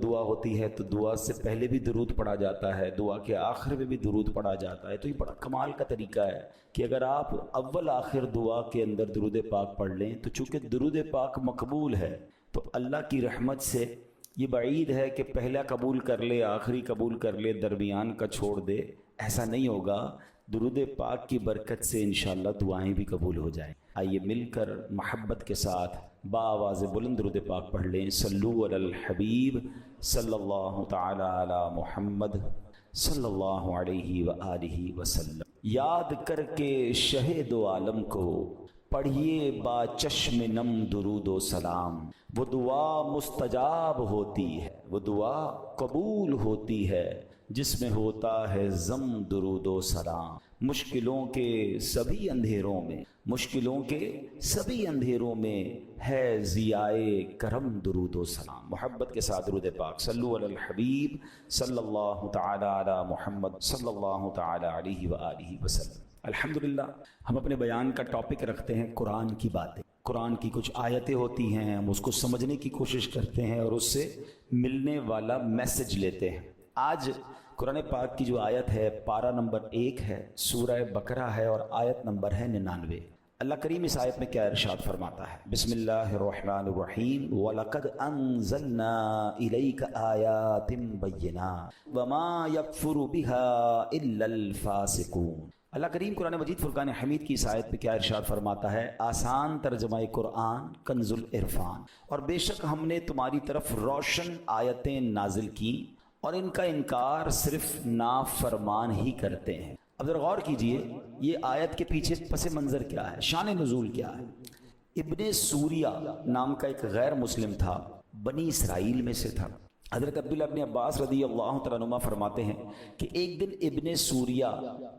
دعا ہوتی ہے تو دعا سے پہلے بھی درود پڑھا جاتا ہے، دعا کے آخر میں بھی درود پڑھا جاتا ہے۔ تو یہ بڑا کمال کا طریقہ ہے کہ اگر آپ اول آخر دعا کے اندر درود پاک پڑھ لیں تو چونکہ درود پاک مقبول ہے تو اللہ کی رحمت سے یہ بعید ہے کہ پہلا قبول کر لے، آخری قبول کر لے، درمیان کا چھوڑ دے، ایسا نہیں ہوگا۔ درود پاک کی برکت سے انشاءاللہ دعائیں بھی قبول ہو جائیں۔ آئیے مل کر محبت کے ساتھ بآواز بلند درود پاک پڑھ لیں۔ صلو علی الحبیب صلی اللہ تعالی علی محمد صلی اللہ علیہ وآلہ وسلم۔ یاد کر کے شہ دو عالم کو پڑھیے با چشم نم درود و سلام۔ وہ دعا مستجاب ہوتی ہے، وہ دعا قبول ہوتی ہے جس میں ہوتا ہے ضم درود و سلام۔ مشکلوں کے سبھی اندھیروں میں، مشکلوں کے سبھی اندھیروں میں ہے ضیائے کرم درود و سلام۔ محبت کے ساتھ درود پاک۔ صلو علی الحبیب صلی اللہ تعالی علی محمد صلی اللہ تعالی علیہ وآلہ وسلم۔ الحمدللہ ہم اپنے بیان کا ٹاپک رکھتے ہیں قرآن کی باتیں۔ قرآن کی کچھ آیتیں ہوتی ہیں، ہم اس کو سمجھنے کی کوشش کرتے ہیں اور اس سے ملنے والا میسج لیتے ہیں۔ آج قرآن پاک کی جو آیت ہے پارہ نمبر 1 ہے، سورہ بقرہ ہے اور آیت نمبر ہے 99۔ اللہ کریم اس آیت میں کیا ارشاد فرماتا ہے؟ بسم اللہ الرحمن الرحیم۔ وَلَقَدْ أَنزَلْنَا إِلَيْكَ آيَاتٍ بَيِّنَاتٍ وَمَا يَكْفُرُ بِهَا إِلَّا الْفَاسِقُونَ۔ اللہ کریم قرآن مجید فرقان حمید کی اس آیت پہ کیا ارشاد فرماتا ہے؟ آسان ترجمہ قرآن کنز العرفان۔ اور بے شک ہم نے تمہاری طرف روشن آیتیں نازل کی اور ان کا انکار صرف نافرمان ہی کرتے ہیں۔ اب ذرا غور کیجئے، یہ آیت کے پیچھے پس منظر کیا ہے، شان نزول کیا ہے؟ ابن سوریہ نام کا ایک غیر مسلم تھا، بنی اسرائیل میں سے تھا۔ حضرت عبداللہ ابن عباس رضی اللہ تعالیٰ عنہما فرماتے ہیں کہ ایک دن ابن سوریہ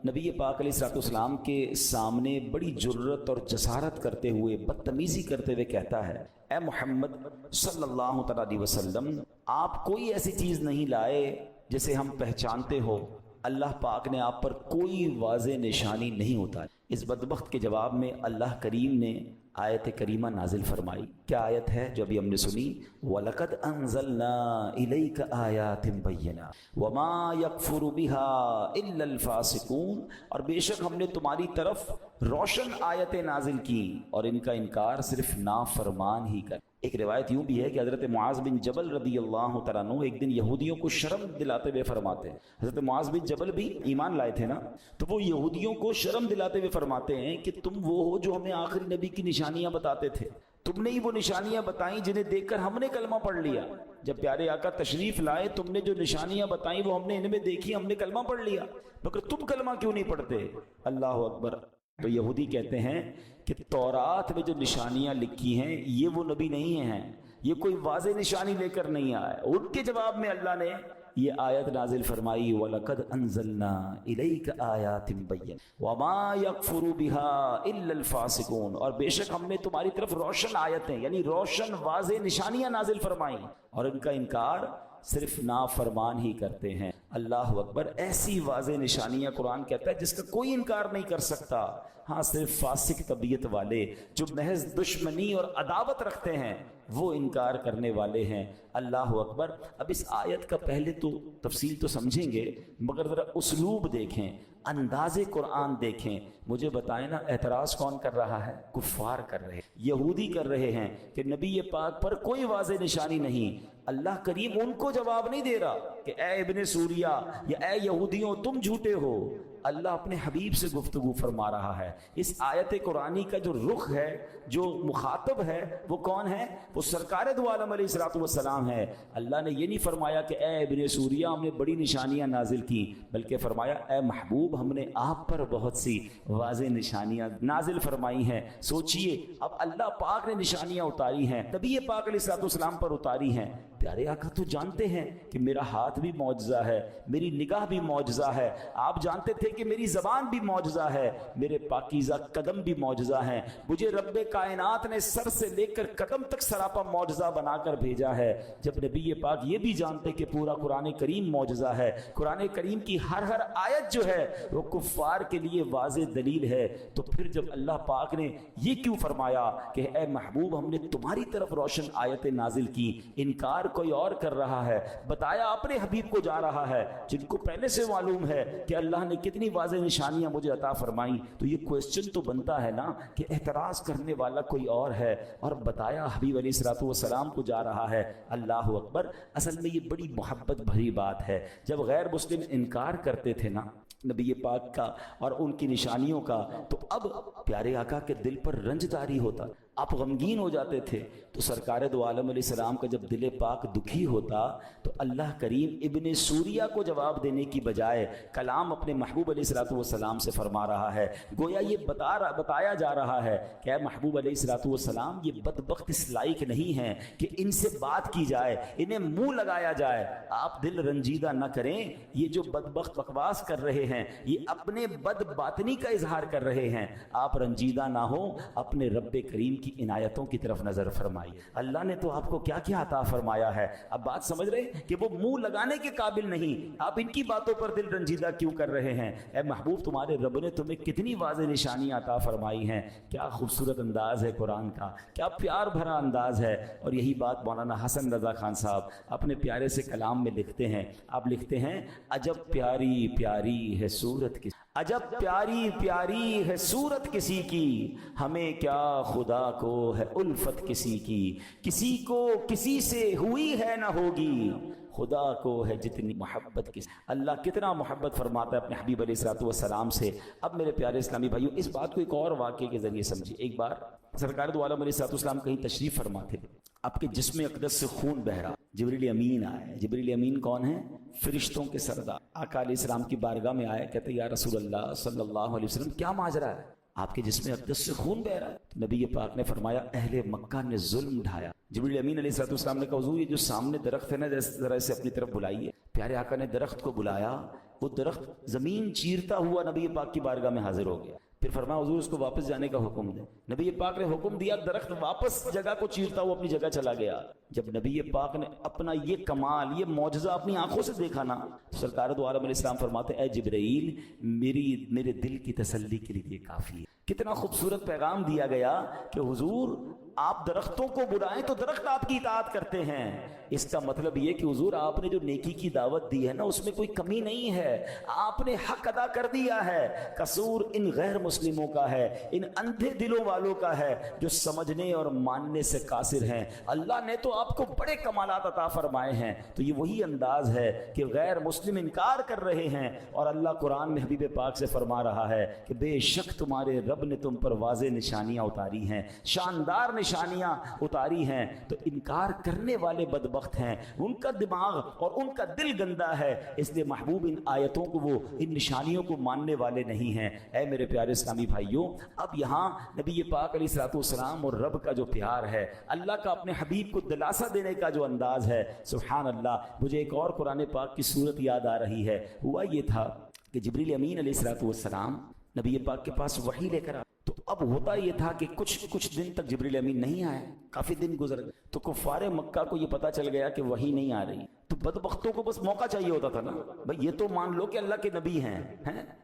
نبی پاک علیہ السلام کے سامنے بڑی جرت اور جسارت کرتے ہوئے، بدتمیزی کرتے ہوئے کہتا ہے، اے محمد صلی اللہ تعالیٰ علیہ وسلم، آپ کوئی ایسی چیز نہیں لائے جسے ہم پہچانتے ہو، اللہ پاک نے آپ پر کوئی واضح نشانی نہیں اتاری۔ اس بدبخت کے جواب میں اللہ کریم نے آیت کریمہ نازل فرمائی۔ کیا آیت ہے جو ابھی ہم نے سنی؟ وَلَقَدْ أَنزَلْنَا إِلَيْكَ آيَاتٍ بَيِّنَاتٍ وَمَا يَكْفُرُ بِهَا إِلَّا الْفَاسِقُونَ۔ اور بے شک ہم نے تمہاری طرف روشن آیتیں نازل کی اور ان کا انکار صرف نافرمان ہی کر۔ ایک روایت یوں بھی ہے کہ حضرت معاذ بن جبل رضی اللہ تعالیٰ عنہ ایک دن یہودیوں کو شرم دلاتے ہوئے فرماتے ہیں، حضرت معاذ بن جبل بھی ایمان لائے تھے نا، تو وہ یہودیوں کو شرم دلاتے ہوئے فرماتے ہیں کہ تم وہ ہو جو ہمیں آخری نبی کی نشانیاں بتاتے تھے، تم نے ہی وہ نشانیاں بتائیں جنہیں دیکھ کر ہم نے کلمہ پڑھ لیا۔ جب پیارے آقا تشریف لائے، تم نے جو نشانیاں بتائیں وہ ہم نے ان میں دیکھی، ہم نے کلمہ پڑھ لیا، مگر تم کلمہ کیوں نہیں پڑھتے؟ اللہ اکبر۔ تو یہودی کہتے ہیں کہ تورات میں جو نشانیاں لکھی ہیں یہ وہ نبی نہیں ہیں، یہ کوئی واضح نشانی لے کر نہیں آیا۔ ان کے جواب میں اللہ نے یہ آیت نازل فرمائی، وَلَقَدْ أَنزَلْنَا إِلَيْكَ آيَاتٍ بَيِّنَاتٍ وَمَا يَكْفُرُ بِهَا إِلَّا الْفَاسِقُونَ۔ اور بے شک ہم نے تمہاری طرف روشن آیتیں یعنی روشن واضح نشانیاں نازل فرمائیں اور ان کا انکار صرف نافرمان ہی کرتے ہیں۔ اللہ اکبر۔ ایسی واضح نشانیاں قرآن کہتا ہے جس کا کوئی انکار نہیں کر سکتا، ہاں صرف فاسق طبیعت والے جو محض دشمنی اور عداوت رکھتے ہیں وہ انکار کرنے والے ہیں۔ اللہ اکبر۔ اب اس آیت کا پہلے تو تفصیل تو سمجھیں گے مگر ذرا اسلوب دیکھیں، انداز قرآن دیکھیں۔ مجھے بتائیں نا، اعتراض کون کر رہا ہے؟ کفار کر رہے ہیں، یہودی کر رہے ہیں کہ نبی پاک پر کوئی واضح نشانی نہیں۔ اللہ کریم ان کو جواب نہیں دے رہا کہ اے ابن سوریہ یا اے یہودیوں تم جھوٹے ہو، اللہ اپنے حبیب سے گفتگو فرما رہا ہے۔ اس آیت قرآنی کا جو رخ ہے، جو مخاطب ہے، وہ کون ہے؟ وہ سرکار دو عالم علیہ الصلوۃ والسلام ہے۔ اللہ نے یہ نہیں فرمایا کہ اے ابن سوریہ ہم نے بڑی نشانیاں نازل کی، بلکہ فرمایا اے محبوب ہم نے آپ پر بہت سی واضح نشانیاں نازل فرمائی ہیں۔ سوچئے، اب اللہ پاک نے نشانیاں اتاری ہیں، نبی پاک علیہ الصلوۃ والسلام پر اتاری ہیں۔ پیارے آقا تو جانتے ہیں کہ میرا ہاتھ بھی معجزہ ہے، میری نگاہ بھی معجزہ ہے، آپ جانتے تھے کہ میری زبان بھی معجزہ ہے، میرے پاکیزہ قدم بھی معجزہ ہیں، مجھے رب کائنات نے سر سے لے کر قدم تک سراپا معجزہ بنا کر بھیجا ہے۔ جب نبی پاک یہ بھی جانتے کہ پورا قرآن کریم معجزہ ہے، قرآن کریم کی ہر آیت جو ہے وہ کفار کے لیے واضح دلیل ہے، تو پھر جب اللہ پاک نے یہ کیوں فرمایا کہ اے محبوب ہم نے تمہاری طرف روشن آیتیں نازل کی، انکار کوئی اور کر رہا ہے، بتایا اپنے حبیب کو جا رہا ہے جن کو پہلے سے معلوم ہے کہ اللہ نے کتنی واضح نشانیاں مجھے عطا فرمائیں، تو یہ کوسچن تو بنتا ہے نا کہ اعتراض کرنے والا کوئی اور ہے اور بتایا حبیب علیہ الصلوۃ والسلام کو جا رہا ہے۔ اللہ اکبر، اصل میں یہ بڑی محبت بھری بات ہے۔ جب غیر مسلم انکار کرتے تھے نا نبی پاک کا اور ان کی نشانیوں کا، تو اب پیارے آقا کے دل پر رنج طاری ہوتا، آپ غمگین ہو جاتے تھے۔ تو سرکار دو عالم علیہ السلام کا جب دل پاک دکھی ہوتا تو اللہ کریم ابن سوریہ کو جواب دینے کی بجائے کلام اپنے محبوب علیہ الصلوۃ والسلام سے فرما رہا ہے، گویا یہ بتایا جا رہا ہے کہ اے محبوب علیہ الصلوۃ والسلام یہ بدبخت اس لائق نہیں ہیں کہ ان سے بات کی جائے، انہیں منہ لگایا جائے، آپ دل رنجیدہ نہ کریں، یہ جو بدبخت بکواس کر رہے ہیں یہ اپنے بد باطنی کا اظہار کر رہے ہیں، آپ رنجیدہ نہ ہو، اپنے رب کریم کی عنایتوں کی طرف نظر فرمائیے۔ اللہ نے تو آپ کو کیا کیا عطا فرمایا ہے، اب بات سمجھ رہے کہ وہ منہ لگانے کے قابل نہیں، آپ ان کی باتوں پر دل رنجیدہ کیوں کر رہے ہیں؟ اے محبوب تمہارے رب نے تمہیں کتنی واضح نشانیاں عطا فرمائی ہیں، کیا خوبصورت انداز ہے قرآن کا، کیا پیار بھرا انداز ہے۔ اور یہی بات مولانا حسن رضا خان صاحب اپنے پیارے سے کلام میں لکھتے ہیں، آپ لکھتے ہیں عجب پیاری پیاری ہے صورت کی، عجب پیاری پیاری ہے صورت کسی کی، ہمیں کیا خدا کو ہے الفت کسی کی، کسی کو کسی سے ہوئی ہے نہ ہوگی، خدا کو ہے جتنی محبت کی۔ اللہ کتنا محبت فرماتا ہے اپنے حبیب علیہ الصلوۃ والسلام سے۔ اب میرے پیارے اسلامی بھائیوں اس بات کو ایک اور واقعے کے ذریعے سمجھیے۔ ایک بار سرکار دو عالم علیہ الصلوۃ والسلام کہیں تشریف فرما تھے، آپ کے جسم اقدس سے خون بہ رہا، جبریل امین آئے۔ جبریل امین کون ہیں؟ فرشتوں کے سردار۔ آقا علیہ السلام کی بارگاہ میں آئے، کہتے یا رسول اللہ صلی اللہ علیہ وسلم کیا ماجرا ہے، آپ کے جسم اقدس سے خون بہ رہا ہے؟ تو نبی پاک نے فرمایا اہل مکہ نے ظلم ڈھایا۔ جبریل امین علیہ الصلوۃ والسلام نے کہا حضور یہ جو سامنے درخت ہے نا ذرا اسے اپنی طرف بلائیے۔ پیارے آقا نے درخت کو بلایا، وہ درخت زمین چیرتا ہوا نبی پاک کی بارگاہ میں حاضر ہو گیا۔ پھر فرمایا حضور اس کو واپس جانے کا حکم دے۔ نبی پاک نے حکم دیا، درخت واپس جگہ کو چیرتا ہوا اپنی جگہ چلا گیا۔ جب نبی پاک نے اپنا یہ کمال، یہ معجزہ اپنی آنکھوں سے دیکھا نا، سرکار دو عالم علیہ السلام فرماتے اے جبرائیل میرے دل کی تسلی کے لیے یہ کافی ہے۔ کتنا خوبصورت پیغام دیا گیا کہ حضور آپ درختوں کو بلائیں تو درخت آپ کی اطاعت کرتے ہیں۔ اس کا مطلب یہ کہ حضور آپ نے جو نیکی کی دعوت دی ہے نا اس میں کوئی کمی نہیں ہے، آپ نے حق ادا کر دیا ہے۔ قصور ان غیر مسلموں کا ہے، ان اندھے دلوں والوں کا ہے جو سمجھنے اور ماننے سے قاصر ہیں۔ اللہ نے تو آپ کو بڑے کمالات عطا فرمائے ہیں۔ تو یہ وہی انداز ہے کہ غیر مسلم انکار کر رہے ہیں اور اللہ قرآن میں حبیب پاک سے فرما رہا ہے کہ بے شک تمہارے رب نے تم پر واضح نشانیاں اتاری ہیں، شاندار نشانیاں اتاری ہیں۔ تو انکار کرنے والے بدبخت ہیں، ان کا دماغ اور ان کا دل گندا ہے، اس لیے محبوب ان آیتوں کو، وہ ان نشانیوں کو ماننے والے نہیں ہیں۔ اے میرے پیارے اسلامی بھائیوں، اب یہاں نبی پاک علیہ الصلوۃ والسلام اور رب کا جو پیار ہے، اللہ کا اپنے حبیب کو دلاسا دینے کا جو انداز ہے، سبحان اللہ، مجھے ایک اور قرآن پاک کی صورت یاد آ رہی ہے۔ ہوا یہ تھا کہ جبریل امین علیہ الصلوۃ والسلام نبی پاک کے پاس وحی لے کر آئے، تو اب ہوتا یہ تھا کہ کچھ دن تک جبریل امین نہیں آئے، کافی دن گزر گئے، تو کفار مکہ کو یہ پتا چل گیا کہ وحی نہیں آ رہی، تو بدبختوں کو بس موقع چاہیے ہوتا تھا نا، بھئی یہ تو مان لو کہ اللہ کے نبی ہیں،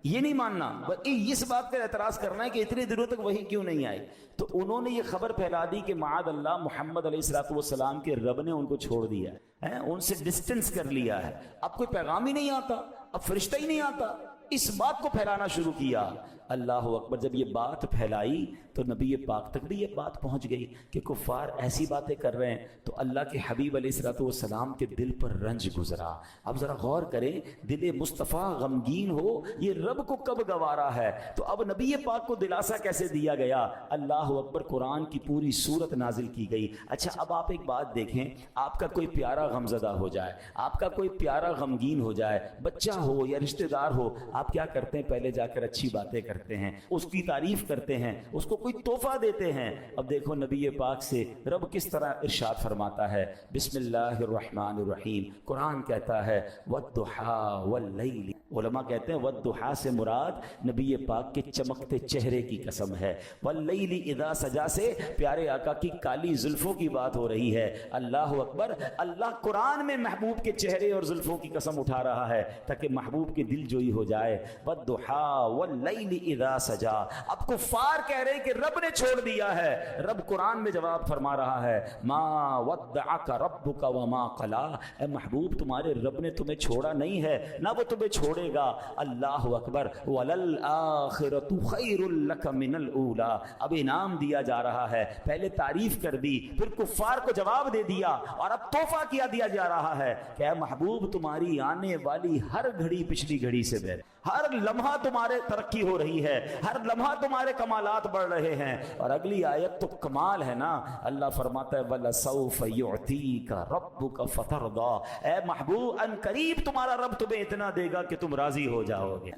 یہ نہیں ماننا، اس بات پر اعتراض کرنا ہے کہ اتنے دنوں تک وحی کیوں نہیں آئی۔ تو انہوں نے یہ خبر پھیلا دی کہ معاذ اللہ محمد علیہ الصلوۃ والسلام کے رب نے ان کو چھوڑ دیا ہے، ان سے ڈسٹنس کر لیا ہے، اب کوئی پیغام ہی نہیں آتا، اب فرشتہ ہی نہیں آتا، اس بات کو پھیلانا شروع کیا۔ اللہ اکبر، جب یہ بات پھیلائی تو نبی پاک تک بھی یہ بات پہنچ گئی کہ کفار ایسی باتیں کر رہے ہیں، تو اللہ کے حبیب علیہ الصلوۃ والسلام کے دل پر رنج گزرا۔ اب ذرا غور کریں، دل مصطفیٰ غمگین ہو، یہ رب کو کب گوارا ہے، تو اب نبی پاک کو دلاسا کیسے دیا گیا؟ اللہ اکبر، قرآن کی پوری سورت نازل کی گئی۔ اچھا اب آپ ایک بات دیکھیں، آپ کا کوئی پیارا غمزدہ ہو جائے، آپ کا کوئی پیارا غمگین ہو جائے، بچہ ہو یا رشتہ دار ہو، آپ کیا کرتے ہیں؟ پہلے جا کر اچھی باتیں کرتے ہیں، اس کی تعریف کرتے ہیں، اس کو کوئی تحفہ دیتے ہیں۔ اب دیکھو نبی پاک سے رب کس طرح ارشاد فرماتا ہے، بسم اللہ الرحمن الرحیم، قرآن کہتا ہے وَالضُّحَىٰ وَاللَّيْلِ علماء کہتے ہیں والضحیٰ سے مراد نبی پاک کے چمکتے چہرے کی قسم ہے، واللیل اذا سجا سے پیارے آقا کی کالی زلفوں کی بات ہو رہی ہے۔ اللہ اکبر، اللہ قرآن میں محبوب کے چہرے اور زلفوں کی قسم اٹھا رہا ہے تاکہ محبوب کی دل جوئی ہو جائے۔ والضحیٰ واللیل اذا سجا۔ اب کفار کہہ رہے کہ رب نے چھوڑ دیا ہے، رب قرآن میں جواب فرما رہا ہے ما ودعک ربک وما قلا، اے محبوب تمہارے رب نے تمہیں چھوڑا نہیں ہے، نہ وہ تمہیں چھوڑے گا۔ اللہ اکبر، وَلَلْآخِرَةُ خَيْرٌ لَكَ مِنَ الْأُولَى۔ اب انعام دیا جا رہا ہے، پہلے تعریف کر دی، پھر کفار کو جواب دے دیا، اور اب تحفہ کیا دیا جا رہا ہے کہ اے محبوب تمہاری آنے والی ہر گھڑی پچھلی گھڑی سے بہتر، ہر لمحہ تمہارے ترقی ہو رہی ہے، ہر لمحہ تمہارے کمالات بڑھ رہے ہیں۔ اور اگلی آیت تو کمال ہے نا، اللہ فرماتا ہے وَلَسَوْفَ يُعْتِيكَ رَبُّكَ فَتَرْضَىٰ، اے محبوب ان قریب تمہارا رب تمہیں اتنا دے گا کہ تم راضی ہو جاؤ گے۔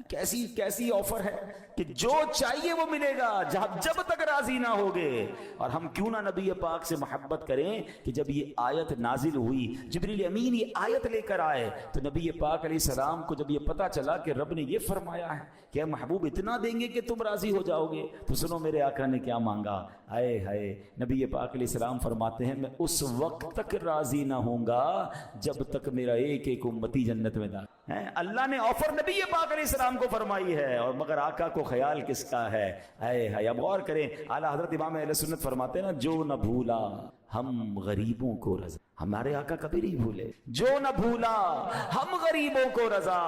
کیسی آفر ہے کہ جو چاہیے وہ ملے گا جب تک راضی نہ ہوگے۔ اور ہم کیوں نہ نبی پاک سے محبت کریں کہ جب یہ آیت نازل ہوئی، جبریل امین یہ آیت لے کر آئے، تو نبی پاک علیہ السلام کو جب یہ پتا چلا کہ رب نے یہ فرمایا ہے کہ محبوب اتنا دیں گے کہ تم راضی ہو جاؤ گے، تو سنو میرے آقا نے کیا مانگا۔ ہائے ہائے، نبی پاک علیہ السلام فرماتے ہیں میں اس وقت تک راضی نہ ہوں گا جب تک میرا ایک ایک امتی جنت میں داخل ہے۔ اللہ نے آفر نبی پاک علیہ السلام کو فرمائی ہے، اور مگر آقا کو خیال کس کا ہے؟ ہائے ہائے، اب غور کریں، اعلیٰ حضرت امام اہل سنت فرماتے ہیں نا جو نہ بھولا ہم غریبوں کو رضا، ہمارے آقا کبھی نہیں بھولے، جو نہ بھولا ہم غریبوں کو رضا،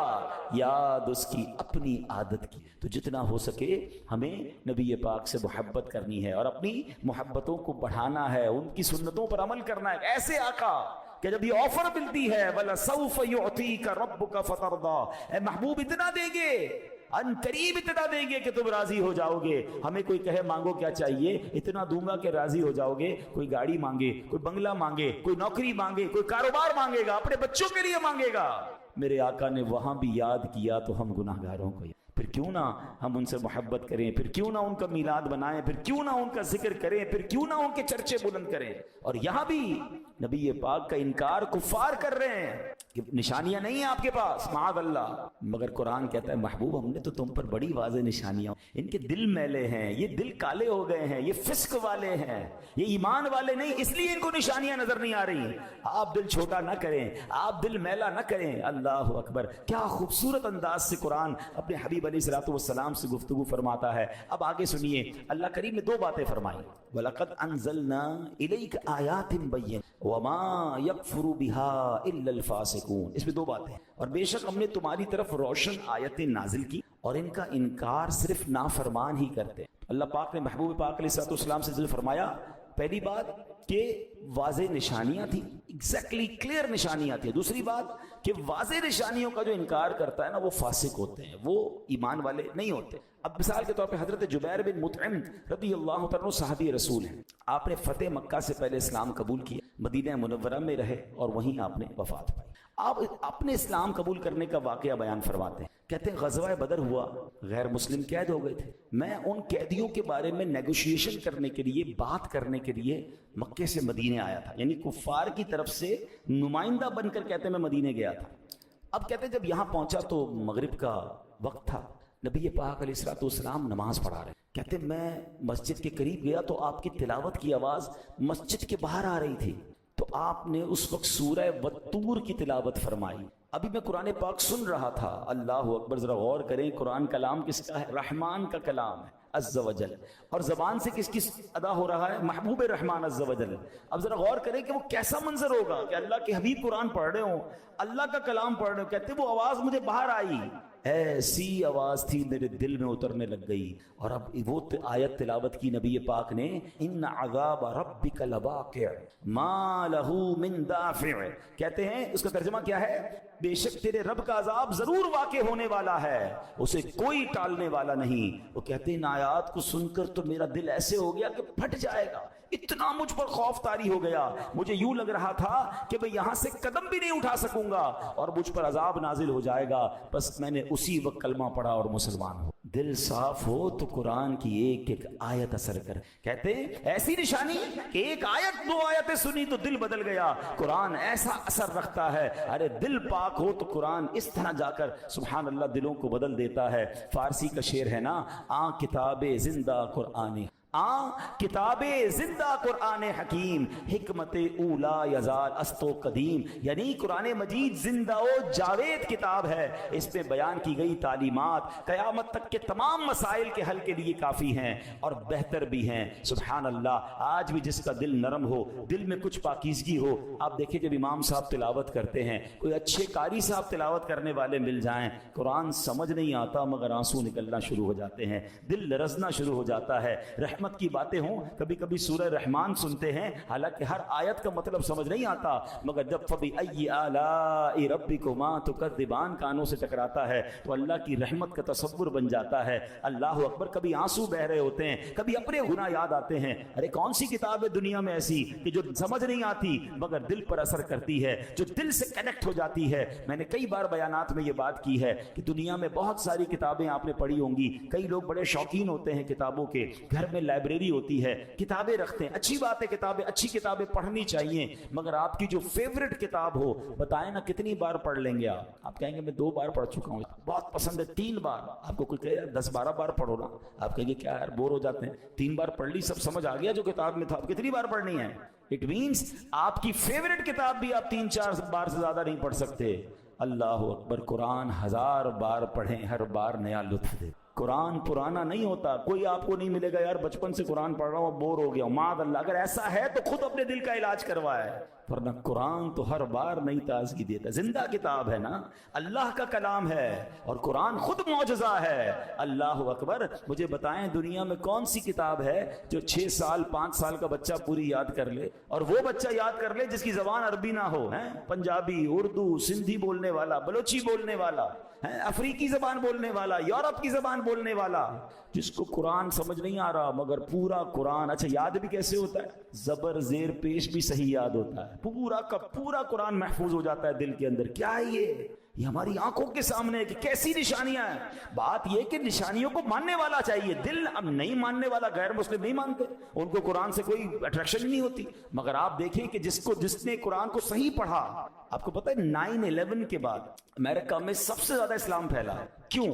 یاد اس کی اپنی عادت کی۔ تو جتنا ہو سکے ہمیں نبی پاک سے محبت کرنی ہے اور اپنی محبتوں کو بڑھانا ہے، ان کی سنتوں پر عمل کرنا ہے۔ ایسے آقا کہ جب یہ آفر ملتی ہے وَلَسَوْفَ يُعْتِيكَ رَبُّكَ فَتَرْضَىٰ، اے محبوب اتنا دیں گے، ان قریب اتنا دیں گے کہ تم راضی ہو جاؤ گے۔ ہمیں کوئی کہے مانگو کیا چاہیے، اتنا دوں گا کہ راضی ہو جاؤ گے۔ کوئی گاڑی مانگے، کوئی بنگلہ مانگے، کوئی نوکری مانگے، کوئی کاروبار مانگے گا، اپنے بچوں کے لیے مانگے گا۔ میرے آقا نے وہاں بھی یاد کیا تو ہم گناہ گاروں کو، پھر کیوں نہ ہم ان سے محبت کریں، پھر کیوں نہ ان کا میلاد بنائیں، پھر کیوں نہ ان کا ذکر کریں، پھر کیوں نہ ان کے چرچے بلند کریں۔ اور یہاں بھی نبی پاک کا انکار کفار کر رہے ہیں کہ نشانیاں نہیں ہیں آپ کے پاس، معاذ اللہ، مگر قرآن کہتا ہے محبوب ہم نے تو تم پر بڑی واضح نشانیاں، ان کے دل میلے ہیں، یہ دل کالے ہو گئے ہیں، یہ فسق والے ہیں، یہ ایمان والے نہیں، اس لیے ان کو نشانیاں نظر نہیں آ رہی۔ آپ دل چھوٹا نہ کریں، آپ دل میلا نہ کریں۔ اللہ اکبر، کیا خوبصورت انداز سے قرآن اپنے حبیب علیہ الصلوۃ والسلام سے گفتگو فرماتا ہے۔ اب آگے سنیے، اللہ کریم نے دو باتیں فرمائی، وَلَقَدْ أَنزَلْنَا إِلَيْكَ آيَاتٍ بَيِّنَاتٍ وَمَا يَكْفُرُ بِهَا إِلَّا الْفَاسِقُونَ، اس میں دو باتیں، اور بے شک ہم نے تمہاری طرف روشن آیتیں نازل کی اور ان کا انکار صرف نافرمان ہی کرتے۔ اللہ پاک نے محبوب پاک علیہ الصلوۃ والسلام سے فرمایا، پہلی بات کہ واضح نشانیاں تھیں، ایگزیکٹلی کلیئر نشانیاں تھیں۔ دوسری بات کہ واضح نشانیوں کا جو انکار کرتا ہے نا وہ فاسق ہوتے ہیں، وہ ایمان والے نہیں ہوتے۔ اب مثال کے طور پہ حضرت جبیر بن مطعم رضی اللہ تعالیٰ صحابی رسول ہیں، آپ نے فتح مکہ سے پہلے اسلام قبول کیا، مدینہ منورہ میں رہے اور وہیں آپ نے وفات پائی۔ آپ اپنے اسلام قبول کرنے کا واقعہ بیان فرماتے ہیں، کہتے ہیں غزوہ بدر ہوا، غیر مسلم قید ہو گئے تھے، میں ان قیدیوں کے بارے میں نیگوشیشن کرنے کے لیے، بات کرنے کے لیے مکے سے مدینے آیا تھا، یعنی کفار کی طرف سے نمائندہ بن کر کہتے ہیں میں مدینے گیا تھا۔ اب کہتے ہیں جب یہاں پہنچا تو مغرب کا وقت تھا، نبی پاک علیہ الصلوۃ والسلام نماز پڑھا رہے، کہتے ہیں میں مسجد کے قریب گیا تو آپ کی تلاوت کی آواز مسجد کے باہر آ رہی تھی، تو آپ نے اس وقت سورہ والطور کی تلاوت فرمائی۔ ابھی میں قرآن پاک سن رہا تھا، اللہ اکبر، ذرا غور کریں، قرآن کلام کس کا ہے؟ رحمان کا کلام ہے عز و جل، اور زبان سے کس کس ادا ہو رہا ہے؟ محبوب رحمان عز و جل۔ اب ذرا غور کریں کہ وہ کیسا منظر ہوگا کہ اللہ کے حبیب قرآن پڑھ رہے ہوں، اللہ کا کلام پڑھ رہے ہوں، کہتے وہ آواز مجھے باہر آئی، ایسی آواز تھی میرے دل میں اترنے لگ گئی۔ اور اب وہ آیت تلاوت کی نبی پاک نے، ان عذاب ربک لواقع ما لہ من دافع، کہتے ہیں اس کا ترجمہ کیا ہے؟ بے شک تیرے رب کا عذاب ضرور واقع ہونے والا ہے، اسے کوئی ٹالنے والا نہیں۔ وہ کہتے ہیں ان آیات کو سن کر تو میرا دل ایسے ہو گیا کہ پھٹ جائے گا، اتنا مجھ پر خوف طاری ہو گیا، مجھے یوں لگ رہا تھا کہ میں یہاں سے قدم بھی نہیں اٹھا سکوں گا اور مجھ پر عذاب نازل ہو جائے گا۔ بس میں نے اسی وقت کلمہ پڑھا اور مسلمان ہو۔ دل صاف ہو تو قرآن کی ایک ایک آیت اثر کر، کہتے ہیں ایسی نشانی کہ ایک آیت دو آیتیں سنی تو دل بدل گیا۔ قرآن ایسا اثر رکھتا ہے، ارے دل پاک ہو تو قرآن اس طرح جا کر سبحان اللہ دلوں کو بدل دیتا ہے۔ فارسی کا شعر ہے نا، کتاب زندہ قرآن، کتاب زندہ قرآن حکیم، حکمت اولا یزال است و قدیم، یعنی قرآن مجید زندہ و جاوید کتاب ہے، اس پہ بیان کی گئی تعلیمات قیامت تک کے تمام مسائل کے حل کے لیے کافی ہیں اور بہتر بھی ہیں۔ سبحان اللہ، آج بھی جس کا دل نرم ہو، دل میں کچھ پاکیزگی ہو، آپ دیکھیں جب امام صاحب تلاوت کرتے ہیں، کوئی اچھے قاری صاحب تلاوت کرنے والے مل جائیں، قرآن سمجھ نہیں آتا مگر آنسو نکلنا شروع ہو جاتے ہیں، دل لرزنا شروع ہو جاتا ہے۔ رحمت کی باتیں ہوں، کبھی کبھی سورہ رحمان سنتے ہیں، حالانکہ ہر آیت کا مطلب سمجھ نہیں آتا، مگر جب فَبِأَيِّ آلَاءِ رَبِّكُمَا تُكَذِّبَانِ کانوں سے ٹکراتا ہے تو اللہ کی رحمت کا تصور بن جاتا ہے۔ اللہ اکبر، کبھی آنسو بہ رہے ہوتے ہیں، کبھی اپنے گناہ یاد آتے ہیں۔ ارے کون سی کتاب ہے دنیا میں ایسی کہ جو سمجھ نہیں آتی مگر دل پر اثر کرتی ہے، جو دل سے کنیکٹ ہو جاتی ہے۔ میں نے کئی بار بیانات میں یہ بات کی ہے کہ دنیا میں بہت ساری کتابیں آپ نے پڑھی ہوں گی، کئی لوگ بڑے شوقین ہوتے ہیں کتابوں کے، گھر میں لائبریری ہوتی ہے، کتابیں رکھتے ہیں، اچھی بات ہے، کتابیں اچھی کتابیں پڑھنی چاہیے، مگر آپ کی جو فیورٹ کتاب ہو، بتائیں نا کتنی بار پڑھ لیں گے آپ کہیں گے میں 2 بار پڑھ چکا ہوں، بہت پسند ہے 3 بار، آپ کو کوئی کہے 10-12 بار پڑھو نا، آپ کہیں گے کیا یار بور ہو جاتے ہیں، 3 بار پڑھ لی، سب سمجھ آ گیا جو کتاب میں تھا، اب کتنی بار پڑھنی ہے؟ اٹ مینس آپ کی فیورٹ کتاب بھی آپ 3-4 بار سے زیادہ نہیں پڑھ سکتے۔ اللہ اکبر، قرآن 1000 بار پڑھیں، ہر بار نیا لطف دے۔ قرآن پرانا نہیں ہوتا، کوئی آپ کو نہیں ملے گا یار بچپن سے قرآن پڑھ رہا ہوں بور ہو گیا ہوں، معاذ اللہ، اگر ایسا ہے تو خود اپنے دل کا علاج کروائے، ورنہ قرآن تو ہر بار نئی تازگی دیتا ہے، زندہ کتاب ہے نا، اللہ کا کلام ہے اور قرآن خود معجزہ ہے۔ اللہ اکبر، مجھے بتائیں دنیا میں کون سی کتاب ہے جو 6 سال 5 سال کا بچہ پوری یاد کر لے، اور وہ بچہ یاد کر لے جس کی زبان عربی نہ ہو، پنجابی، اردو، سندھی بولنے والا، بلوچی بولنے والا، افریقی زبان بولنے والا، یورپ کی زبان بولنے والا، جس کو قرآن سمجھ نہیں آ رہا مگر پورا قرآن اچھا یاد بھی کیسے ہوتا ہے، زبر زیر پیش بھی صحیح یاد ہوتا ہے، پورا کا پورا قرآن محفوظ ہو جاتا ہے دل کے اندر۔ کیا ہے یہ ہماری آنکھوں کے سامنے ہے کہ کیسی نشانیاں ہیں۔ بات یہ کہ نشانیوں کو ماننے والا چاہیے، دل اب نہیں ماننے والا، غیر مسلم نہیں مانتے، ان کو قرآن سے کوئی اٹریکشن نہیں ہوتی، مگر آپ دیکھیں کہ جس نے قرآن کو صحیح پڑھا، آپ کو پتہ ہے 9/11 کے بعد امریکہ میں سب سے زیادہ اسلام پھیلا، کیوں؟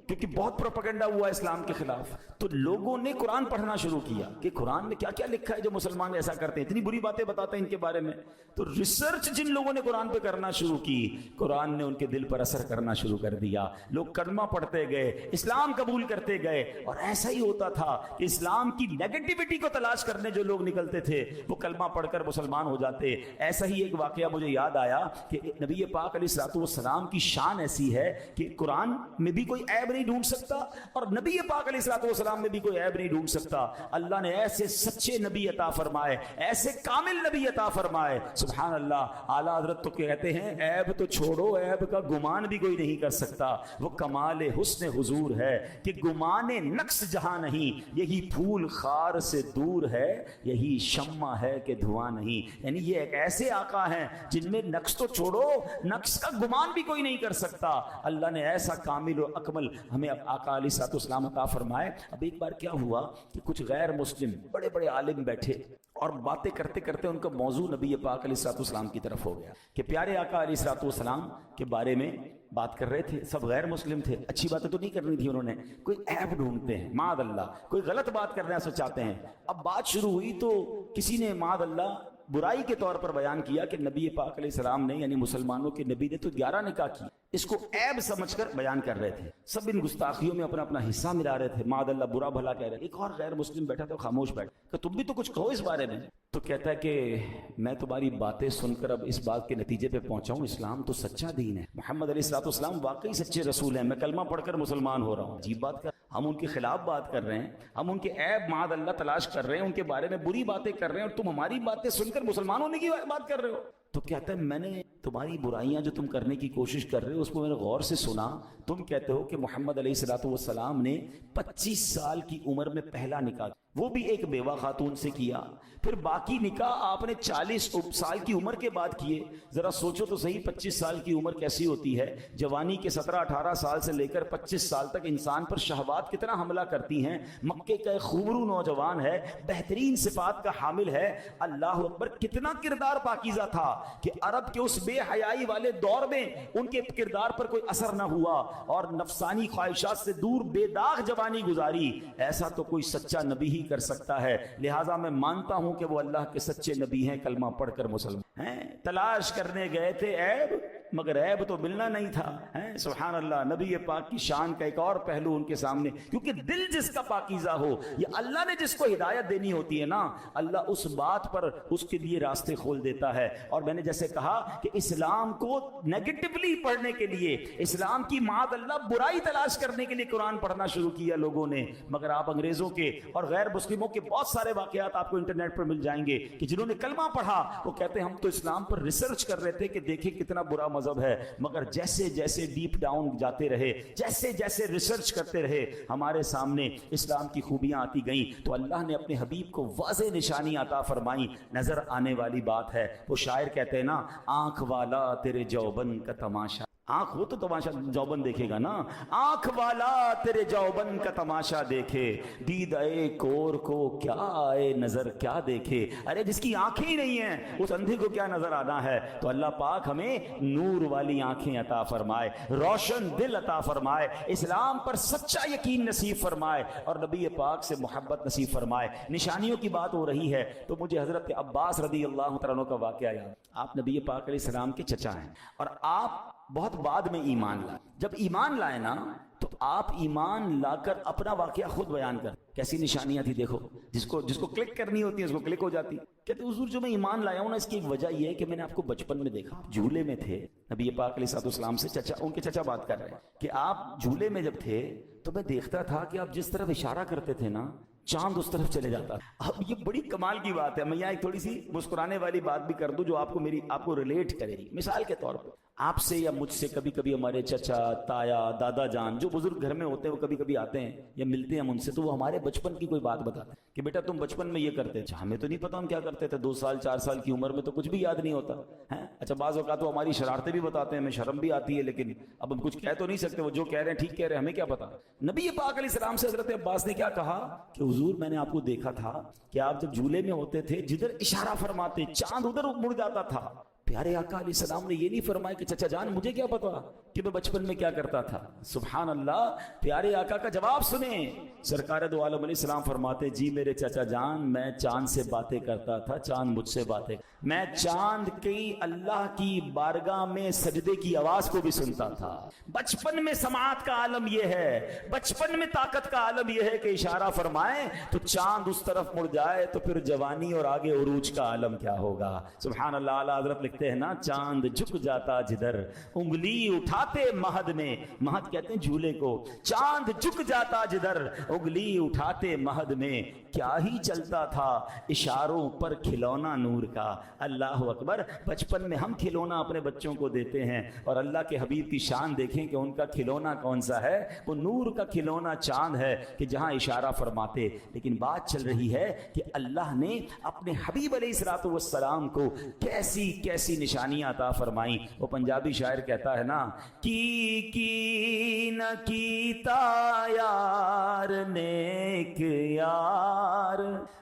کیونکہ بہت پروپیگنڈا ہوا اسلام کے خلاف، تو لوگوں نے قرآن پڑھنا شروع کیا کہ قرآن میں کیا کیا لکھا ہے جو مسلمان ایسا کرتے ہیں، اتنی بری باتیں بتاتے ہیں ان کے بارے میں، تو ریسرچ جن لوگوں نے قرآن پہ کرنا شروع کی، قرآن نے ان کے دل پر اثر کرنا شروع کر دیا، لوگ کلمہ پڑھتے گئے، اسلام قبول کرتے گئے، اور ایسا ہی ہوتا تھا کہ اسلام کی نیگیٹیوٹی کو تلاش کرنے جو لوگ نکلتے تھے وہ کلمہ پڑھ کر مسلمان ہو جاتے۔ ایسا ہی ایک واقعہ مجھے یاد آیا کہ نبی پاک علیہ الصلوۃ والسلام کی شان ایسی ہے کہ قرآن میں بھی کوئی عیب نہیں ڈھونڈ سکتا اور نبی پاک علیہ الصلوۃ والسلام میں بھی کوئی عیب نہیں ڈھونڈ سکتا۔ اللہ نے ایسے سچے نبی عطا فرمائے، ایسے کامل نبی عطا فرمائے، سبحان اللہ۔ اعلیٰ حضرت تو کہتے ہیں عیب تو چھوڑو، عیب کا گمان بھی کوئی نہیں کر سکتا، وہ کمال حسن حضور ہے کہ گمان نقص جہاں نہیں، یہی پھول خار سے دور ہے، یہی شمع ہے کہ دھواں نہیں۔ یعنی یہ ایک ایسے آقا ہیں جن میں نقص تو چھوڑو، نقص کا گمان بھی کوئی نہیں کر سکتا۔ اللہ نے ایسا کامل و اکمل ہمیں آقا علیہ الصلوۃ والسلام عطا فرمائے۔ اب ایک بار کیا ہوا کہ کچھ غیر مسلم بڑے بڑے عالم بیٹھے اور باتیں کرتے کرتے ان کا موضوع نبی پاک علیہ الصلوۃ والسلام کی طرف ہو گیا کہ پیارے آقا علیہ الصلوۃ والسلام کے بارے میں بات کر رہے تھے، سب غیر مسلم تھے، اچھی باتیں تو نہیں کرنی تھی انہوں نے، کوئی عیب ڈھونڈتے ہیں معاذ اللہ، کوئی غلط بات کرنا سچاتے ہیں۔ اب بات شروع ہوئی تو کسی نے معاذ اللہ برائی کے طور پر بیان کیا کہ نبی پاک علیہ السلام نے یعنی مسلمانوں کے نبی نے تو 11 نکاح کی، اس کو عیب سمجھ کر بیان کر رہے تھے، سب ان گستاخیوں میں اپنا اپنا حصہ ملا رہے تھے، معاذ اللہ برا بھلا کہہ رہے۔ ایک اور غیر مسلم بیٹھا تھا خاموش بیٹھا کہ تم بھی تو کچھ کہو اس بارے میں، تو کہتا ہے کہ میں تمہاری باتیں سن کر اب اس بات کے نتیجے پہ پہنچا ہوں اسلام تو سچا دین ہے، محمد علیہ الصلوۃ والسلام واقعی سچے رسول ہیں، میں کلمہ پڑھ کر مسلمان ہو رہا ہوں۔ عجیب بات کر، ہم ان کے خلاف بات کر رہے ہیں، ہم ان کے عیب معاذ اللہ تلاش کر رہے ہیں، ان کے بارے میں بری باتیں کر رہے ہیں، اور تم ہماری باتیں سن کر مسلمان ہونے کی بات کر رہے ہو۔ تو کہتا ہے میں نے تمہاری برائیاں جو تم کرنے کی کوشش کر رہے ہو اس کو میں نے غور سے سنا، تم کہتے ہو کہ محمد علیہ الصلوۃ والسلام نے 25 سال کی عمر میں پہلا نکاح، وہ بھی ایک بیوہ خاتون سے کیا. پھر باقی نکاح آپ نے 40 سال کی عمر کے بعد کیے. ذرا سوچو تو صحیح 25 سال کی عمر کیسی ہوتی ہے. جوانی کے 17-18 سال سے لے کر 25 سال تک انسان پر شہوات کتنا حملہ کرتی ہیں. مکے کا ایک خوبرو نوجوان ہے, بہترین صفات کا حامل ہے. اللہ اکبر, کتنا کردار پاکیزہ تھا کہ عرب کے اس بے حیائی والے دور میں ان کے کردار پر کوئی اثر نہ ہوا اور نفسانی خواہشات سے دور بے داغ جوانی گزاری. ایسا تو کوئی سچا نبی ہی کر سکتا ہے. لہٰذا میں مانتا ہوں کہ وہ اللہ کے سچے نبی ہیں, کلمہ پڑھ کر مسلمان ہیں. تلاش کرنے گئے تھے عیب, مگر عیب تو ملنا نہیں تھا. سبحان اللہ, نبی پاک کی شان کا ایک اور پہلو ان کے سامنے, کیونکہ دل جس کا پاکیزہ ہو, یہ اللہ نے جس کو ہدایت دینی ہوتی ہے نا, اللہ اس بات پر اس کے لیے راستے کھول دیتا ہے. اور میں نے جیسے کہا کہ اسلام کو نیگیٹولی پڑھنے کے لیے, اسلام کی معاذ اللہ برائی تلاش کرنے کے لیے قرآن پڑھنا شروع کیا لوگوں نے. مگر آپ انگریزوں کے اور غیر مسلموں کے بہت سارے واقعات آپ کو انٹرنیٹ پر مل جائیں گے کہ جنہوں نے کلمہ پڑھا وہ کہتے ہیں ہم تو اسلام پر ریسرچ کر رہے تھے کہ دیکھیں کتنا برا مذہب ہے. مگر جیسے جیسے ڈیپ ڈاؤن جاتے رہے, جیسے جیسے ریسرچ کرتے رہے, ہمارے سامنے اسلام کی خوبیاں آتی گئیں. تو اللہ نے اپنے حبیب کو واضح نشانی عطا فرمائی. نظر آنے والی بات ہے. وہ شاعر کہتے ہیں نا, آنکھ والا تیرے جوبن کا تماشا, آنکھ ہو تو تماشا جوبن دیکھے گا نا, آنکھ والا تیرے جوبن کا تماشا دیکھے, دید اے کور کو کیا آئے نظر کیا دیکھے. ارے جس کی آنکھیں ہی نہیں ہیں اس اندھے کو کیا نظر آنا ہے. تو اللہ پاک ہمیں نور والی آنکھیں عطا فرمائے, روشن دل عطا فرمائے, اسلام پر سچا یقین نصیب فرمائے اور نبی پاک سے محبت نصیب فرمائے. نشانیوں کی بات ہو رہی ہے تو مجھے حضرت عباس رضی اللہ تعالیٰ عنہ کا واقعہ یاد. آپ نبی پاک علیہ السلام کے چچا ہیں اور آپ بہت بعد میں ایمان لائے. جب ایمان لائے نا تو آپ ایمان لا کر اپنا واقعہ خود بیان کر. کیسی نشانیاں تھی دیکھو, جس کو کلک کرنی ہوتی ہے اس کو کلک ہو جاتی. کہتے حضور جو میں ایمان لایا ہوں نا, اس کی ایک وجہ یہ ہے کہ میں نے آپ کو بچپن میں دیکھا, جھولے میں تھے. نبی پاک علیہ السلام سے چچا, ان کے چچا بات کر رہے ہیں کہ آپ جھولے میں جب تھے تو میں دیکھتا تھا کہ آپ جس طرف اشارہ کرتے تھے نا چاند اس طرف چلے جاتا. اب یہ بڑی کمال کی بات ہے. میں یہاں ایک تھوڑی سی مسکرانے والی بات بھی کر دوں جو آپ کو ریلیٹ کرے گی. مثال کے طور پر آپ سے یا مجھ سے کبھی کبھی ہمارے چچا, تایا, دادا جان جو بزرگ گھر میں ہوتے ہیں وہ کبھی کبھی آتے ہیں یا ملتے ہیں ہم ان سے, تو وہ ہمارے بچپن کی کوئی بات بتاتے ہیں کہ بیٹا تم بچپن میں یہ کرتے تھے. ہمیں تو نہیں پتا ہم کیا کرتے تھے, 2 سال 4 سال کی عمر میں تو کچھ بھی یاد نہیں ہوتا ہے. اچھا بعض اوقات تو ہماری شرارتیں بھی بتاتے ہیں, ہمیں شرم بھی آتی ہے, لیکن اب ہم کچھ کہہ تو نہیں سکتے, وہ جو کہہ رہے ہیں ٹھیک کہہ رہے ہیں, ہمیں کیا پتا. نبی پاک علیہ السلام سے حضرت عباس نے کیا کہا کہ حضور میں نے آپ کو دیکھا تھا کہ آپ جب جھولے میں ہوتے تھے جدھر اشارہ فرماتے چاند ادھر مڑ جاتا تھا. پیارے آقا علیہ السلام نے یہ نہیں فرمایا کہ چچا جان مجھے کیا پتا کہ میں بچپن میں کیا کرتا تھا. سبحان اللہ, پیارے آقا کا جواب سنیں. سرکار دو عالم علیہ السلام فرماتے جی میرے چچا جان میں چاند سے باتیں کرتا تھا, چاند مجھ سے باتیں, میں چاند کی اللہ کی بارگاہ میں سجدے کی آواز کو بھی سنتا تھا. بچپن میں سماعت کا عالم یہ ہے, بچپن میں طاقت کا عالم یہ ہے کہ اشارہ فرمائے تو چاند اس طرف مڑ جائے, تو پھر جوانی اور آگے عروج کا عالم کیا ہوگا. سبحان اللہ. اعلیٰ حضرت لکھتے ہیں نا, چاند جھک جاتا جدھر انگلی اٹھاتے مہد میں, مہد کہتے ہیں جھولے کو, چاند جھک جاتا جدھر انگلی اٹھاتے مہد میں, کیا ہی چلتا تھا اشاروں پر کھلونا نور کا. اللہ اکبر. بچپن میں ہم کھلونا اپنے بچوں کو دیتے ہیں اور اللہ کے حبیب کی شان دیکھیں کہ ان کا کھلونا کون سا ہے, وہ نور کا کھلونا چاند ہے کہ جہاں اشارہ فرماتے. لیکن بات چل رہی ہے کہ اللہ نے اپنے حبیب علیہ الصلوۃ والسلام کو کیسی کیسی نشانیاں عطا فرمائیں. وہ پنجابی شاعر کہتا ہے نا, کی نہ کیتا یار نیک یار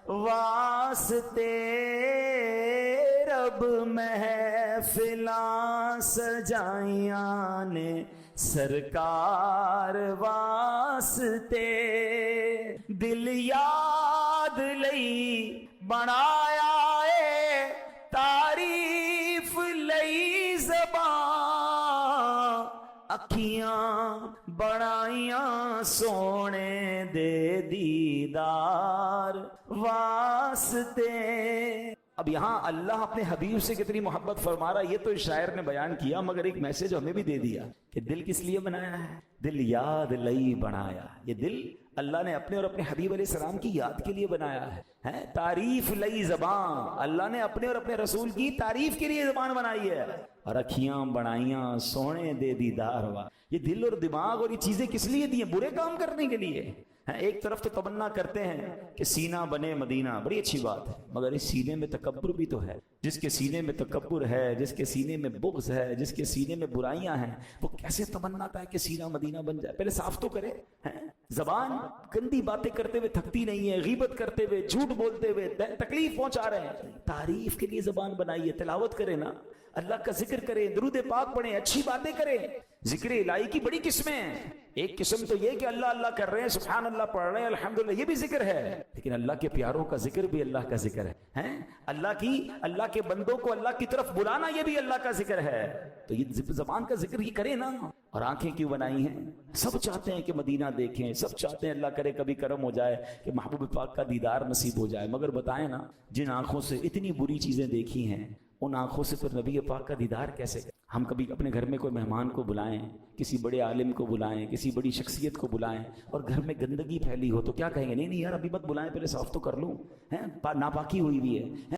واسطے رب محفلاں سجائیاں نے سرکار واسطے, دل یاد لئی بنایا اے تعریف لئی زبان, اکھیاں بڑائیاں سونے دے دیدار واسطے. اب یہاں اللہ اپنے حبیب سے کتنی محبت فرما رہا, یہ تو شاعر نے بیان کیا, مگر ایک میسج ہمیں بھی دے دیا کہ دل کس لیے بنایا ہے. دل یاد لئی بنایا, یہ دل اللہ نے اپنے اور اپنے حبیب علیہ السلام کی یاد کے لیے بنایا ہے تعریف لئی زبان، اللہ نے اپنے اور اپنے رسول کی تعریف کے لیے زبان بنائی ہے، اور اکھیاں بنائیاں سونے دے دیدار وا، یہ دل اور دماغ اور یہ چیزیں کس لیے دی ہیں؟ برے کام کرنے کے لیے۔ ایک طرف تو تمنا کرتے ہیں کہ سینہ بنے مدینہ، بڑی اچھی بات ہے، مگر اس سینے میں تکبر بھی تو ہے۔ جس کے سینے میں تکبر ہے، جس کے سینے میں بغض ہے، جس کے سینے میں برائیاں ہیں، وہ کیسے تمناتا ہے کہ سینہ مدینہ بن جائے؟ پہلے صاف تو کرے۔ زبان گندی باتیں کرتے ہوئے تھکتی نہیں ہے، غیبت کرتے ہوئے، جھوٹ بولتے ہوئے تکلیف پہنچا رہے ہیں، تعریف کے لیے زبان بنائیے، تلاوت کرے نا، اللہ کا ذکر کریں، درود پاک پڑھیں، اچھی باتیں کریں۔ ذکر الہی کی بڑی قسمیں ہیں، ایک قسم تو یہ کہ اللہ اللہ کر رہے ہیں، سبحان اللہ پڑھ رہے ہیں، الحمدللہ، یہ بھی ذکر ہے، لیکن اللہ کے پیاروں کا ذکر بھی اللہ کا ذکر ہے، اللہ کے بندوں کو اللہ کی طرف بلانا یہ بھی اللہ کا ذکر ہے۔ تو یہ زبان کا ذکر ہی کرے نا۔ اور آنکھیں کیوں بنائی ہیں؟ سب چاہتے ہیں کہ مدینہ دیکھیں، سب چاہتے ہیں اللہ کرے کبھی کرم ہو جائے کہ محبوب پاک کا دیدار نصیب ہو جائے، مگر بتائیں نا، جن آنکھوں سے اتنی بری چیزیں دیکھی ہیں، ان آنکھوں سے پھر نبی پاک کا دیدار کیسے کریں؟ ہم کبھی اپنے گھر میں کوئی مہمان کو بلائیں، کسی بڑے عالم کو بلائیں، کسی بڑی شخصیت کو بلائیں، اور گھر میں گندگی پھیلی ہو تو کیا کہیں گے؟ نہیں یار ابھی مت بلائیں، پہلے صاف تو کر لوں، ناپاکی ہوئی بھی ہے۔